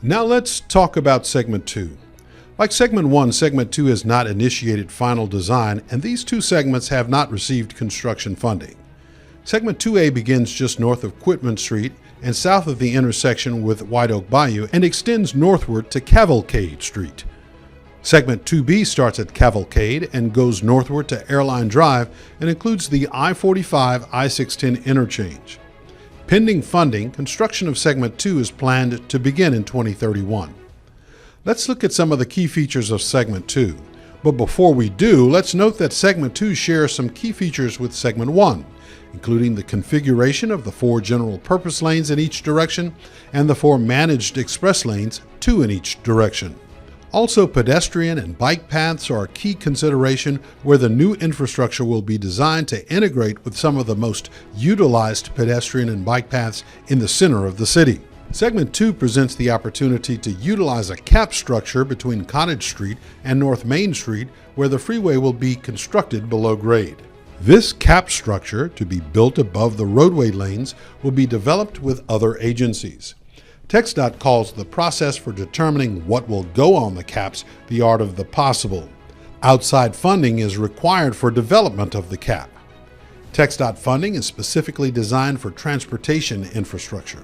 Now let's talk about Segment 2. Like Segment 1, Segment 2 has not initiated final design, and these two segments have not received construction funding. Segment 2A begins just north of Quitman Street and south of the intersection with White Oak Bayou and extends northward to Cavalcade Street. Segment 2B starts at Cavalcade and goes northward to Airline Drive and includes the I-45 I-610 interchange. Pending funding, construction of Segment 2 is planned to begin in 2031. Let's look at some of the key features of Segment 2. But before we do, let's note that Segment 2 shares some key features with Segment 1, including the configuration of the 4 general purpose lanes in each direction and the 4 managed express lanes, 2 in each direction. Also, pedestrian and bike paths are a key consideration where the new infrastructure will be designed to integrate with some of the most utilized pedestrian and bike paths in the center of the city. Segment 2 presents the opportunity to utilize a cap structure between Cottage Street and North Main Street where the freeway will be constructed below grade. This cap structure, to be built above the roadway lanes, will be developed with other agencies. TxDOT calls the process for determining what will go on the caps the art of the possible. Outside funding is required for development of the cap. TxDOT funding is specifically designed for transportation infrastructure.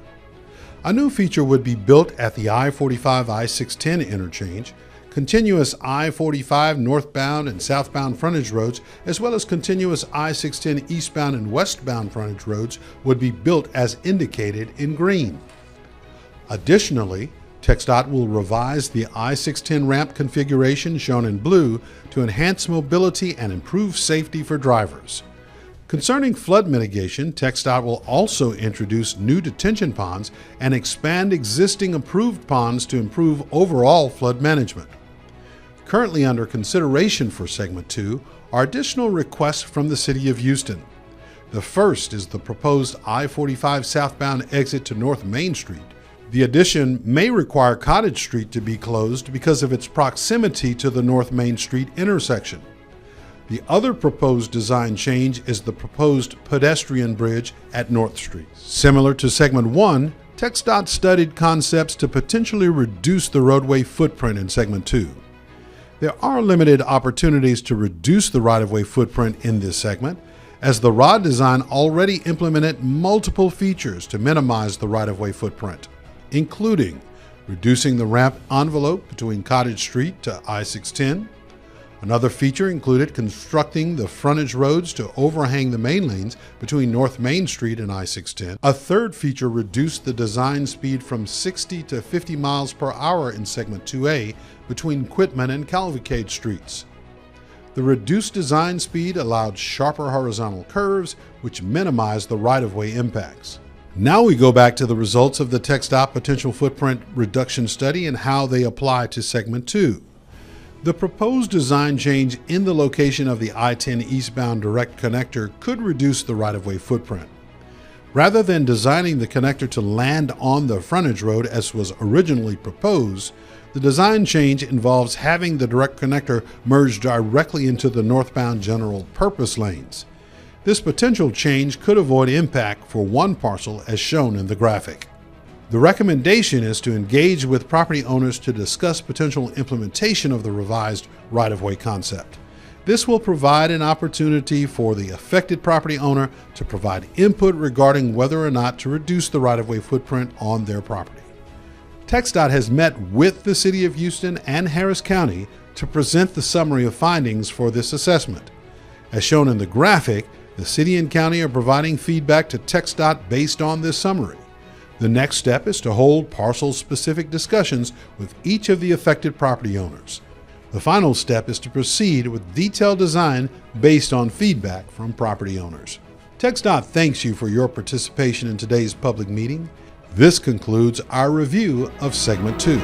A new feature would be built at the I-45 I-610 interchange. Continuous I-45 northbound and southbound frontage roads, as well as continuous I-610 eastbound and westbound frontage roads, would be built as indicated in green. Additionally, TxDOT will revise the I-610 ramp configuration shown in blue to enhance mobility and improve safety for drivers. Concerning flood mitigation, TxDOT will also introduce new detention ponds and expand existing approved ponds to improve overall flood management. Currently under consideration for Segment 2 are additional requests from the City of Houston. The first is the proposed I-45 southbound exit to North Main Street. The addition may require Cottage Street to be closed because of its proximity to the North Main Street intersection. The other proposed design change is the proposed pedestrian bridge at North Street. Similar to Segment 1, TxDOT studied concepts to potentially reduce the roadway footprint in Segment 2. There are limited opportunities to reduce the right-of-way footprint in this segment, as the ROD design already implemented multiple features to minimize the right-of-way footprint, including reducing the ramp envelope between Cottage Street to I-610. Another feature included constructing the frontage roads to overhang the main lanes between North Main Street and I-610. A third feature reduced the design speed from 60 to 50 miles per hour in Segment 2A between Quitman and Cavalcade Streets. The reduced design speed allowed sharper horizontal curves, which minimized the right-of-way impacts. Now we go back to the results of the TxDOT potential footprint reduction study and how they apply to Segment 2. The proposed design change in the location of the I-10 eastbound direct connector could reduce the right-of-way footprint. Rather than designing the connector to land on the frontage road as was originally proposed, the design change involves having the direct connector merge directly into the northbound general purpose lanes. This potential change could avoid impact for one parcel as shown in the graphic. The recommendation is to engage with property owners to discuss potential implementation of the revised right-of-way concept. This will provide an opportunity for the affected property owner to provide input regarding whether or not to reduce the right-of-way footprint on their property. TxDOT has met with the City of Houston and Harris County to present the summary of findings for this assessment. As shown in the graphic, the City and County are providing feedback to TxDOT based on this summary. The next step is to hold parcel-specific discussions with each of the affected property owners. The final step is to proceed with detailed design based on feedback from property owners. TxDOT thanks you for your participation in today's public meeting. This concludes our review of Segment 2.